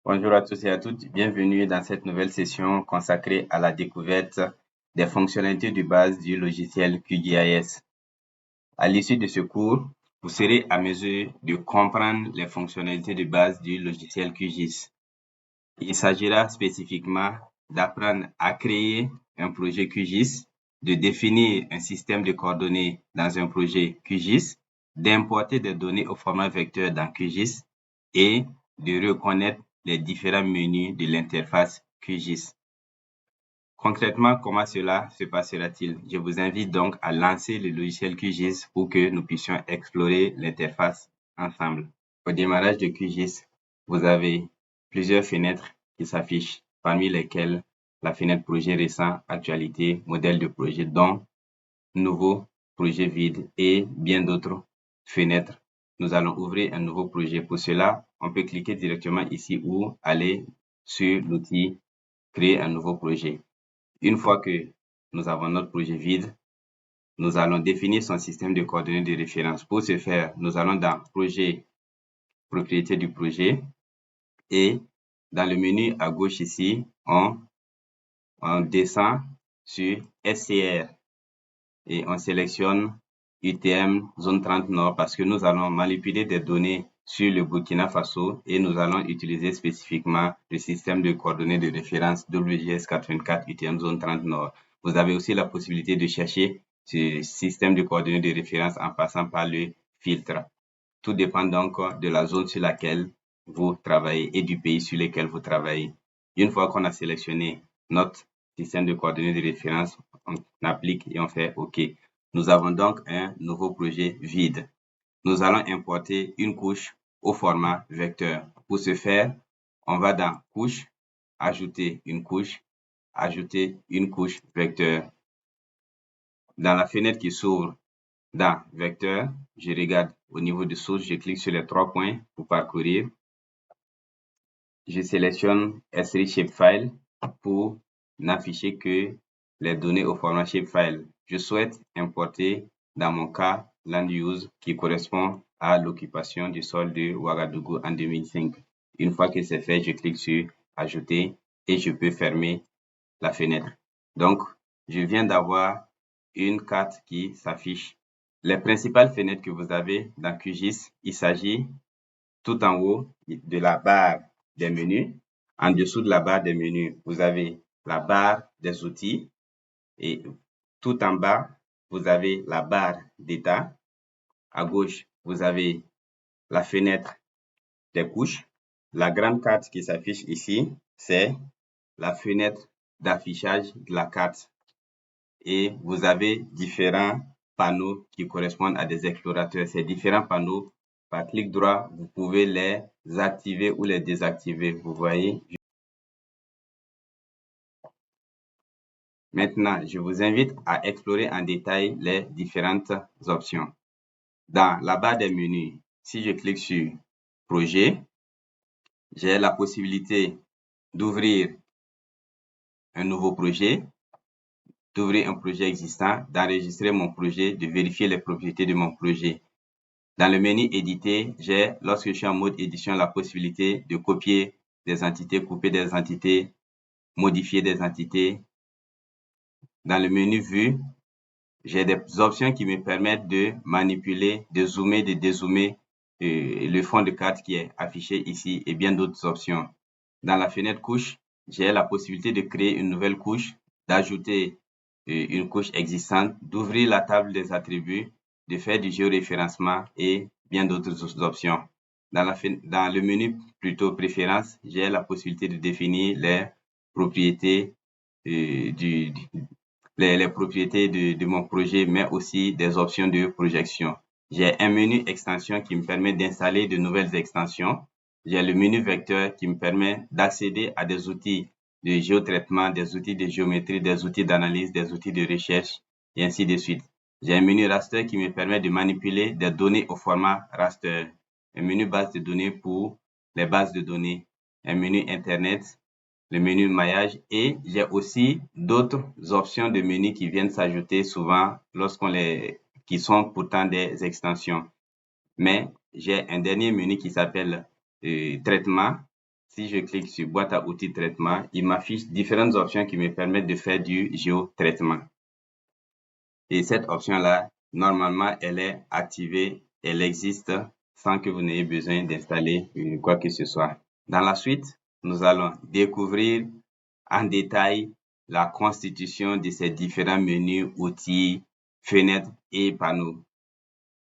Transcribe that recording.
Bonjour à tous et à toutes, bienvenue dans cette nouvelle session consacrée à la découverte des fonctionnalités de base du logiciel QGIS. À l'issue de ce cours, vous serez à mesure de comprendre les fonctionnalités de base du logiciel QGIS. Il s'agira spécifiquement d'apprendre à créer un projet QGIS, de définir un système de coordonnées dans un projet QGIS, d'importer des données au format vecteur dans QGIS et de reconnaître les différents menus de l'interface QGIS. Concrètement, comment cela se passera-t-il? Je vous invite donc à lancer le logiciel QGIS pour que nous puissions explorer l'interface ensemble. Au démarrage de QGIS, vous avez plusieurs fenêtres qui s'affichent, parmi lesquelles la fenêtre projet récent, actualité, modèle de projet, dont nouveau, projet vide et bien d'autres fenêtres. Nous allons ouvrir un nouveau projet. Pour cela, on peut cliquer directement ici ou aller sur l'outil créer un nouveau projet. Une fois que nous avons notre projet vide, nous allons définir son système de coordonnées de référence. Pour ce faire, nous allons dans projet, propriété du projet et dans le menu à gauche ici, on descend sur SCR et on sélectionne UTM zone 30 Nord parce que nous allons manipuler des données sur le Burkina Faso et nous allons utiliser spécifiquement le système de coordonnées de référence WGS 84 UTM zone 30 Nord. Vous avez aussi la possibilité de chercher ce système de coordonnées de référence en passant par le filtre. Tout dépend donc de la zone sur laquelle vous travaillez et du pays sur lequel vous travaillez. Une fois qu'on a sélectionné notre système de coordonnées de référence, on applique et on fait OK. Nous avons donc un nouveau projet vide. Nous allons importer une couche au format vecteur. Pour ce faire, on va dans couche, ajouter une couche vecteur. Dans la fenêtre qui s'ouvre dans vecteur, je regarde au niveau de source, je clique sur les 3 points pour parcourir. Je sélectionne S3 Shapefile pour n'afficher que les données au format Shapefile. Je souhaite importer, dans mon cas, Land Use qui correspond à l'occupation du sol de Ouagadougou en 2005. Une fois que c'est fait, je clique sur Ajouter et je peux fermer la fenêtre. Donc, je viens d'avoir une carte qui s'affiche. Les principales fenêtres que vous avez dans QGIS, il s'agit tout en haut de la barre des menus. En dessous de la barre des menus, vous avez la barre des outils et tout en bas, vous avez la barre d'état. À gauche, vous avez la fenêtre des couches. La grande carte qui s'affiche ici, c'est la fenêtre d'affichage de la carte. Et vous avez différents panneaux qui correspondent à des explorateurs. Ces différents panneaux, par clic droit, vous pouvez les activer ou les désactiver. Vous voyez. Maintenant, je vous invite à explorer en détail les différentes options. Dans la barre des menus, si je clique sur Projet, j'ai la possibilité d'ouvrir un nouveau projet, d'ouvrir un projet existant, d'enregistrer mon projet, de vérifier les propriétés de mon projet. Dans le menu Éditer, j'ai, lorsque je suis en mode édition, la possibilité de copier des entités, couper des entités, modifier des entités. Dans le menu Vue, j'ai des options qui me permettent de manipuler, de zoomer, de dézoomer le fond de carte qui est affiché ici et bien d'autres options. Dans la fenêtre couche, j'ai la possibilité de créer une nouvelle couche, d'ajouter une couche existante, d'ouvrir la table des attributs, de faire du géoréférencement et bien d'autres options. Dans le menu plutôt préférence, j'ai la possibilité de définir les propriétés les propriétés de mon projet, mais aussi des options de projection. J'ai un menu extension qui me permet d'installer de nouvelles extensions. J'ai le menu vecteur qui me permet d'accéder à des outils de géotraitement, des outils de géométrie, des outils d'analyse, des outils de recherche, et ainsi de suite. J'ai un menu raster qui me permet de manipuler des données au format raster. Un menu base de données pour les bases de données. Un menu Internet, le menu maillage et j'ai aussi d'autres options de menu qui viennent s'ajouter souvent qui sont pourtant des extensions. Mais j'ai un dernier menu qui s'appelle traitement si je clique sur boîte à outils traitement, il m'affiche différentes options qui me permettent de faire du géotraitement. Et cette option-là, normalement, elle est activée, elle existe sans que vous n'ayez besoin d'installer quoi que ce soit. Dans la suite, nous allons découvrir en détail la constitution de ces différents menus, outils, fenêtres et panneaux.